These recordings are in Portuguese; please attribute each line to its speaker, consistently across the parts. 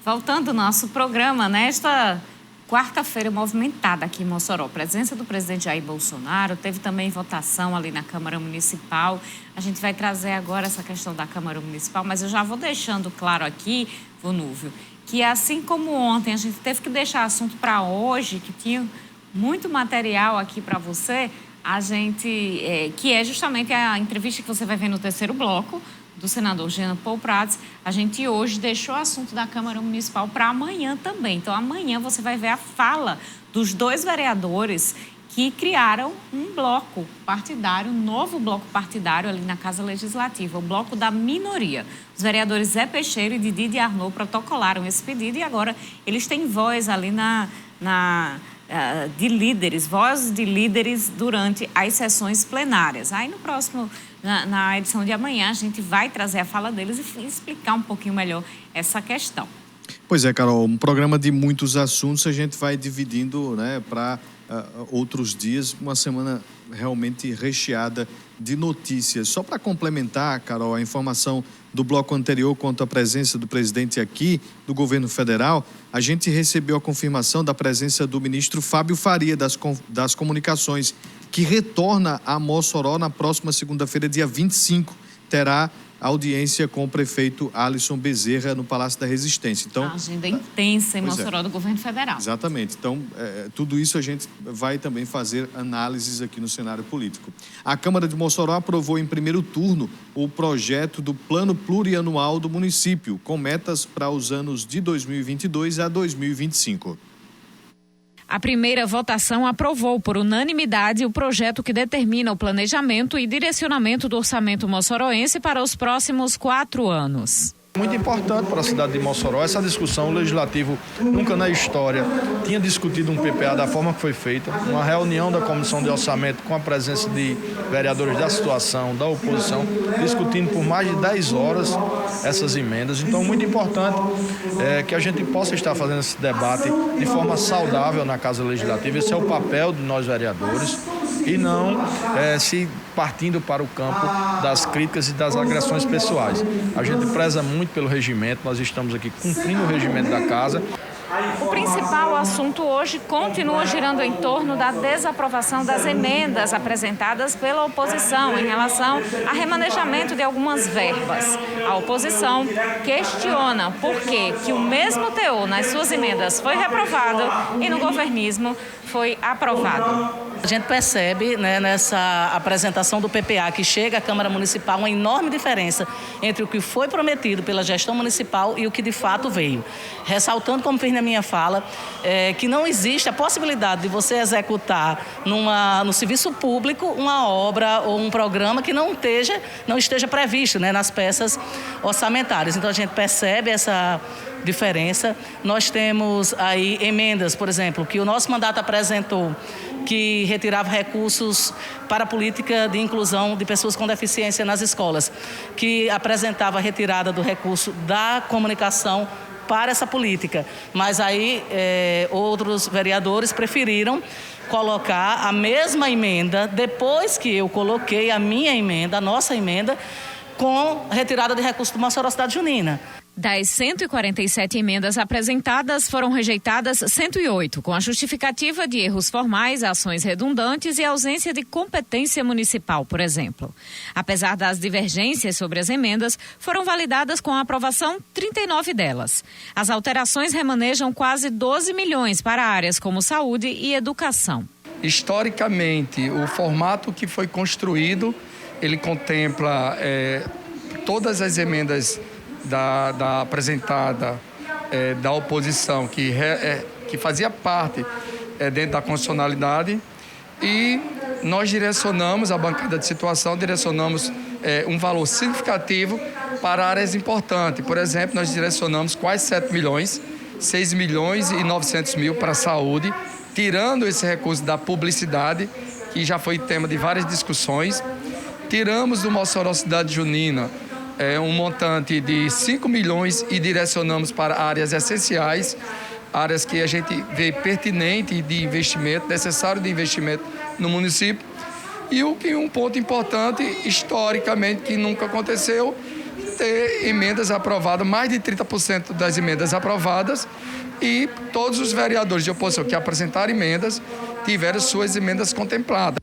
Speaker 1: Voltando ao nosso programa, nesta quarta-feira movimentada aqui em Mossoró, presença do presidente Jair Bolsonaro, teve também votação ali na Câmara Municipal. A gente vai trazer agora essa questão da Câmara Municipal, mas eu já vou deixando claro aqui, Vonúvio, que assim como ontem a gente teve que deixar assunto para hoje, que tinha muito material aqui para você, a gente, que é justamente a entrevista que você vai ver no terceiro bloco, do senador Jean Paul Prats, a gente hoje deixou o assunto da Câmara Municipal para amanhã também. Então, amanhã você vai ver a fala dos dois vereadores que criaram um bloco partidário, um novo bloco partidário ali na Casa Legislativa, o bloco da minoria. Os vereadores Zé Peixeira e Didi de Arnaud protocolaram esse pedido e agora eles têm voz ali de líderes, voz de líderes durante as sessões plenárias. Aí no próximo, na edição de amanhã, a gente vai trazer a fala deles e explicar um pouquinho melhor essa questão.
Speaker 2: Pois é, Carol, um programa de muitos assuntos, a gente vai dividindo, né, para outros dias, uma semana realmente recheada de notícias. Só para complementar, Carol, a informação do bloco anterior quanto à presença do presidente aqui, do governo federal, a gente recebeu a confirmação da presença do ministro Fábio Faria das Comunicações, que retorna a Mossoró na próxima segunda-feira, dia 25, terá audiência com o prefeito Alisson Bezerra no Palácio da Resistência. Então,
Speaker 1: a agenda intensa em Mossoró do governo federal.
Speaker 2: Exatamente. Então, tudo isso a gente vai também fazer análises aqui no cenário político. A Câmara de Mossoró aprovou em primeiro turno o projeto do Plano Plurianual do município, com metas para os anos de 2022 a 2025.
Speaker 1: A primeira votação aprovou por unanimidade o projeto que determina o planejamento e direcionamento do orçamento moçoroense para os próximos 4 anos.
Speaker 3: Muito importante para a cidade de Mossoró essa discussão. O Legislativo nunca na história tinha discutido um PPA da forma que foi feita. Uma reunião da Comissão de Orçamento com a presença de vereadores da situação, da oposição, discutindo por mais de 10 horas essas emendas. Então, muito importante que a gente possa estar fazendo esse debate de forma saudável na Casa Legislativa. Esse é o papel de nós vereadores e não se partindo para o campo das críticas e das agressões pessoais. A gente preza muito pelo regimento, nós estamos aqui cumprindo o regimento da casa.
Speaker 1: O principal assunto hoje continua girando em torno da desaprovação das emendas apresentadas pela oposição em relação a remanejamento de algumas verbas. A oposição questiona por que o mesmo teor nas suas emendas foi reprovado e no governismo foi aprovado.
Speaker 4: A gente percebe, né, nessa apresentação do PPA que chega à Câmara Municipal uma enorme diferença entre o que foi prometido pela gestão municipal e o que de fato veio. Ressaltando, como fiz na minha fala, que não existe a possibilidade de você executar no serviço público uma obra ou um programa que não esteja previsto, né, nas peças orçamentárias. Então a gente percebe essa diferença. Nós temos aí emendas, por exemplo, que o nosso mandato apresentou, que retirava recursos para a política de inclusão de pessoas com deficiência nas escolas, que apresentava a retirada do recurso da comunicação para essa política. Mas aí outros vereadores preferiram colocar a mesma emenda, depois que eu coloquei a minha emenda, a nossa emenda, com retirada de recursos do Mossoró Cidade Junina.
Speaker 1: Das 147 emendas apresentadas, foram rejeitadas 108, com a justificativa de erros formais, ações redundantes e ausência de competência municipal, por exemplo. Apesar das divergências sobre as emendas, foram validadas com a aprovação 39 delas. As alterações remanejam quase 12 milhões para áreas como saúde e educação.
Speaker 5: Historicamente, o formato que foi construído, ele contempla todas as emendas da apresentada da oposição que fazia parte dentro da constitucionalidade, e nós direcionamos, a bancada de situação, direcionamos um valor significativo para áreas importantes. Por exemplo, nós direcionamos quase 7 milhões, 6 milhões e 900 mil para a saúde, tirando esse recurso da publicidade, que já foi tema de várias discussões. Tiramos do Mossoró Cidade Junina um montante de 5 milhões e direcionamos para áreas essenciais, áreas que a gente vê pertinente de investimento, necessário de investimento no município. E um ponto importante, historicamente, que nunca aconteceu, ter emendas aprovadas, mais de 30% das emendas aprovadas, e todos os vereadores de oposição que apresentaram emendas tiveram suas emendas contempladas.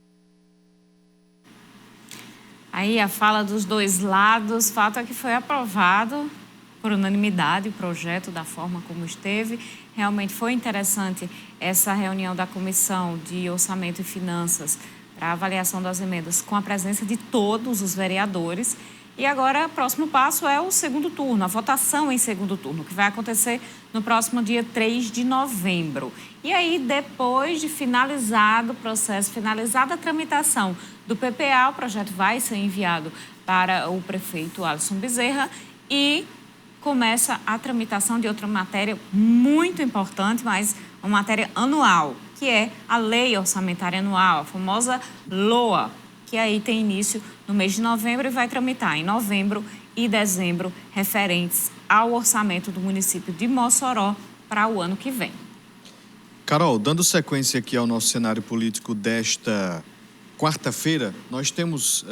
Speaker 1: Aí a fala dos dois lados, fato é que foi aprovado por unanimidade o projeto da forma como esteve. Realmente foi interessante essa reunião da Comissão de Orçamento e Finanças para a avaliação das emendas com a presença de todos os vereadores. E agora, o próximo passo é o segundo turno, a votação em segundo turno, que vai acontecer no próximo dia 3 de novembro. E aí, depois de finalizado o processo, finalizada a tramitação do PPA, o projeto vai ser enviado para o prefeito Alisson Bezerra e começa a tramitação de outra matéria muito importante, mas uma matéria anual, que é a Lei Orçamentária Anual, a famosa LOA, que aí tem início no mês de novembro e vai tramitar em novembro e dezembro, referentes ao orçamento do município de Mossoró para o ano que vem.
Speaker 2: Carol, dando sequência aqui ao nosso cenário político desta quarta-feira, nós temos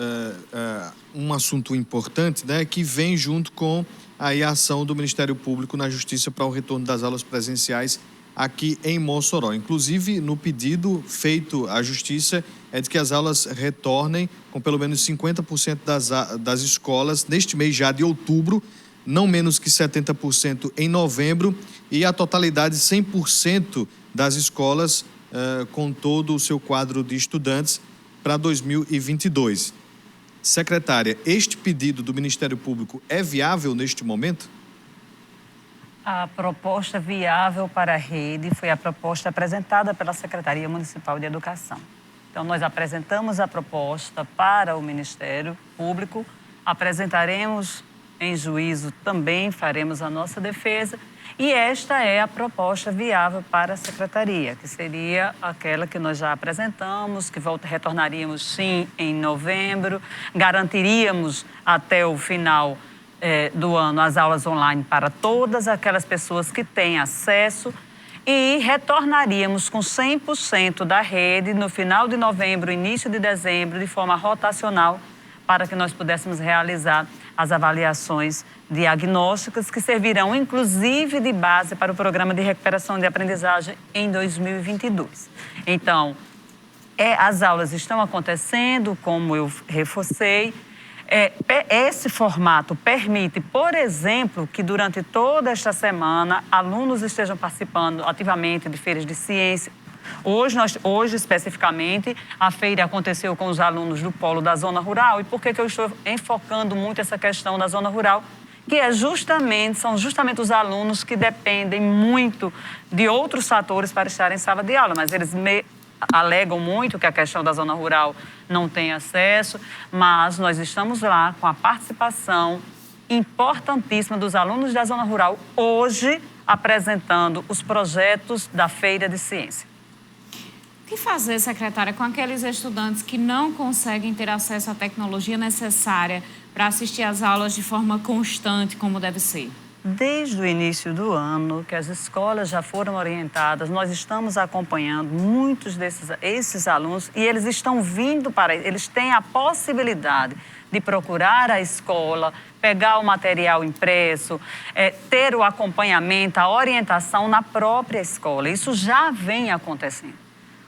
Speaker 2: um assunto importante, né, que vem junto com a ação do Ministério Público na Justiça para o retorno das aulas presenciais aqui em Mossoró. Inclusive, no pedido feito à Justiça é de que as aulas retornem com pelo menos 50% das escolas neste mês já de outubro, não menos que 70% em novembro e a totalidade 100% das escolas com todo o seu quadro de estudantes para 2022. Secretária, este pedido do Ministério Público é viável neste momento?
Speaker 6: A proposta viável para a rede foi a proposta apresentada pela Secretaria Municipal de Educação. Então, nós apresentamos a proposta para o Ministério Público, apresentaremos em juízo também, faremos a nossa defesa, e esta é a proposta viável para a Secretaria, que seria aquela que nós já apresentamos, que retornaríamos sim em novembro, garantiríamos até o final do ano as aulas online para todas aquelas pessoas que têm acesso e retornaríamos com 100% da rede no final de novembro, início de dezembro, de forma rotacional, para que nós pudéssemos realizar as avaliações diagnósticas que servirão, inclusive, de base para o Programa de Recuperação de Aprendizagem em 2022. Então, as aulas estão acontecendo, como eu reforcei. Esse formato permite, por exemplo, que durante toda esta semana alunos estejam participando ativamente de feiras de ciência. Hoje, especificamente, a feira aconteceu com os alunos do polo da zona rural. E por que eu estou enfocando muito essa questão da zona rural? Que são justamente os alunos que dependem muito de outros fatores para estarem em sala de aula, mas eles alegam muito que a questão da zona rural não tem acesso, mas nós estamos lá com a participação importantíssima dos alunos da zona rural, hoje apresentando os projetos da Feira de Ciência.
Speaker 1: O que fazer, secretária, com aqueles estudantes que não conseguem ter acesso à tecnologia necessária para assistir às aulas de forma constante, como deve ser?
Speaker 6: Desde o início do ano, que as escolas já foram orientadas, nós estamos acompanhando muitos esses alunos e eles estão vindo eles têm a possibilidade de procurar a escola, pegar o material impresso, ter o acompanhamento, a orientação na própria escola. Isso já vem acontecendo.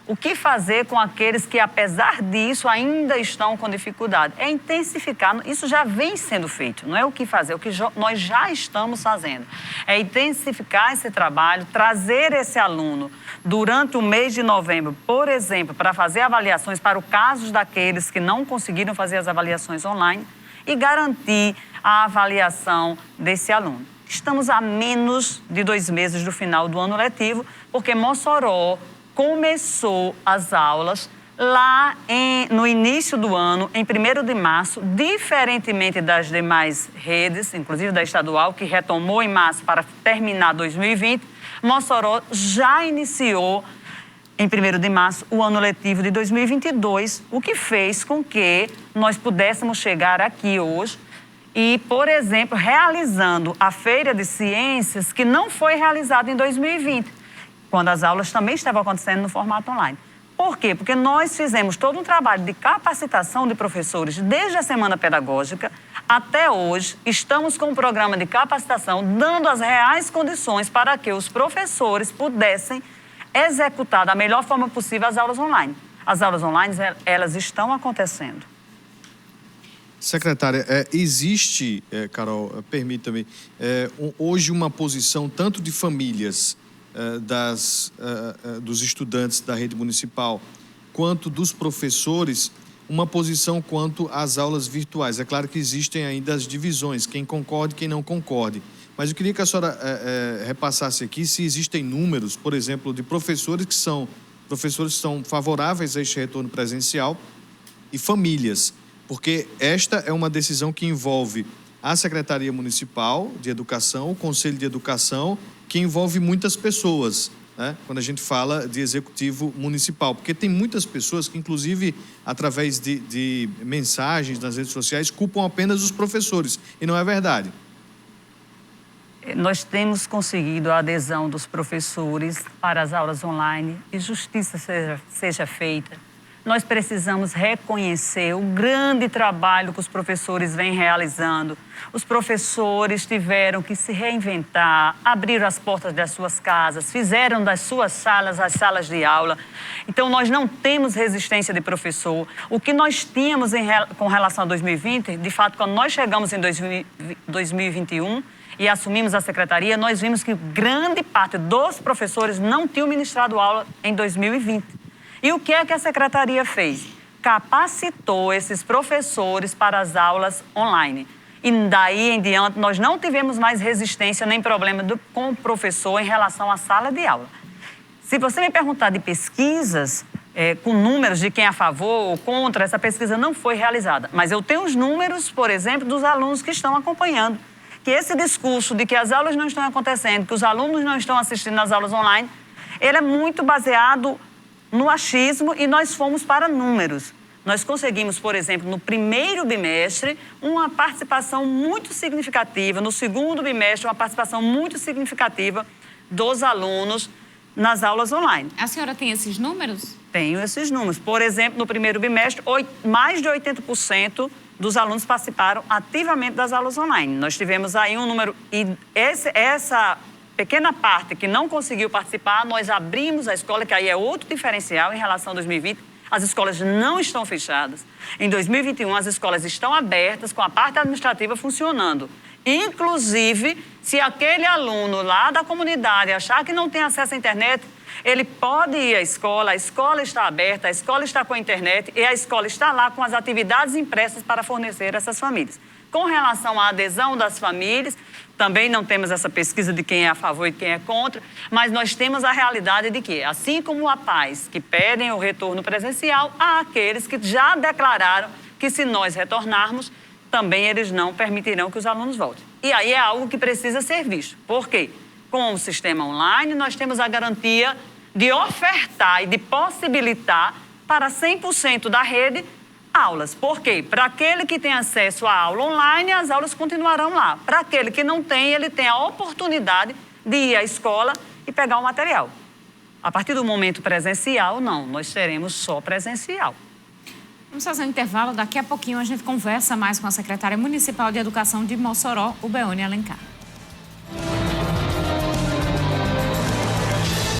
Speaker 6: O que fazer com aqueles que, apesar disso, ainda estão com dificuldade? É intensificar, isso já vem sendo feito, não é o que fazer, o que nós já estamos fazendo. É intensificar esse trabalho, trazer esse aluno durante o mês de novembro, por exemplo, para fazer avaliações para o caso daqueles que não conseguiram fazer as avaliações online e garantir a avaliação desse aluno. Estamos a menos de 2 meses do final do ano letivo, porque Mossoró começou as aulas lá no início do ano, em 1º de março, diferentemente das demais redes, inclusive da estadual, que retomou em março para terminar 2020, Mossoró já iniciou em 1º de março o ano letivo de 2022, o que fez com que nós pudéssemos chegar aqui hoje e, por exemplo, realizando a Feira de Ciências, que não foi realizada em 2020. Quando as aulas também estavam acontecendo no formato online. Por quê? Porque nós fizemos todo um trabalho de capacitação de professores desde a Semana Pedagógica até hoje. Estamos com um programa de capacitação dando as reais condições para que os professores pudessem executar da melhor forma possível as aulas online. As aulas online, elas estão acontecendo.
Speaker 2: Secretária, existe, Carol, permita-me, hoje uma posição tanto de famílias dos estudantes da rede municipal quanto dos professores, uma posição quanto às aulas virtuais. É claro que existem ainda as divisões, quem concorde, quem não concorde. Mas eu queria que a senhora repassasse aqui se existem números, por exemplo, de professores que são favoráveis a este retorno presencial e famílias, porque esta é uma decisão que envolve a Secretaria Municipal de Educação, o Conselho de Educação, que envolve muitas pessoas, né? Quando a gente fala de executivo municipal, porque tem muitas pessoas que, inclusive, através de mensagens nas redes sociais, culpam apenas os professores, e não é verdade.
Speaker 6: Nós temos conseguido a adesão dos professores para as aulas online e justiça seja feita. Nós precisamos reconhecer o grande trabalho que os professores vêm realizando. Os professores tiveram que se reinventar, abriram as portas das suas casas, fizeram das suas salas as salas de aula. Então, nós não temos resistência de professor. O que nós tínhamos com relação a 2020, de fato, quando nós chegamos em 2021 e assumimos a secretaria, nós vimos que grande parte dos professores não tinham ministrado aula em 2020. E o que é que a secretaria fez? Capacitou esses professores para as aulas online. E daí em diante, nós não tivemos mais resistência nem problema com o professor em relação à sala de aula. Se você me perguntar de pesquisas, com números de quem é a favor ou contra, essa pesquisa não foi realizada. Mas eu tenho os números, por exemplo, dos alunos que estão acompanhando. Que esse discurso de que as aulas não estão acontecendo, que os alunos não estão assistindo às aulas online, ele é muito baseado no achismo e nós fomos para números. Nós conseguimos, por exemplo, no primeiro bimestre, uma participação muito significativa, no segundo bimestre, uma participação muito significativa dos alunos nas aulas online.
Speaker 1: A senhora tem esses números?
Speaker 6: Tenho esses números. Por exemplo, no primeiro bimestre, mais de 80% dos alunos participaram ativamente das aulas online. Nós tivemos aí um número... E essa pequena parte que não conseguiu participar, nós abrimos a escola, que aí é outro diferencial em relação a 2020. As escolas não estão fechadas. Em 2021, as escolas estão abertas, com a parte administrativa funcionando. Inclusive, se aquele aluno lá da comunidade achar que não tem acesso à internet, ele pode ir à escola, a escola está aberta, a escola está com a internet e a escola está lá com as atividades impressas para fornecer a essas famílias. Com relação à adesão das famílias, também não temos essa pesquisa de quem é a favor e quem é contra, mas nós temos a realidade de que, assim como há pais que pedem o retorno presencial, há aqueles que já declararam que se nós retornarmos, também eles não permitirão que os alunos voltem. E aí é algo que precisa ser visto. Por quê? Com o sistema online, nós temos a garantia de ofertar e de possibilitar para 100% da rede aulas. Por quê? Para aquele que tem acesso à aula online, as aulas continuarão lá. Para aquele que não tem, ele tem a oportunidade de ir à escola e pegar o material. A partir do momento presencial, não. Nós teremos só presencial.
Speaker 1: Vamos fazer um intervalo. Daqui a pouquinho a gente conversa mais com a secretária municipal de Educação de Mossoró, Ubeone Alencar.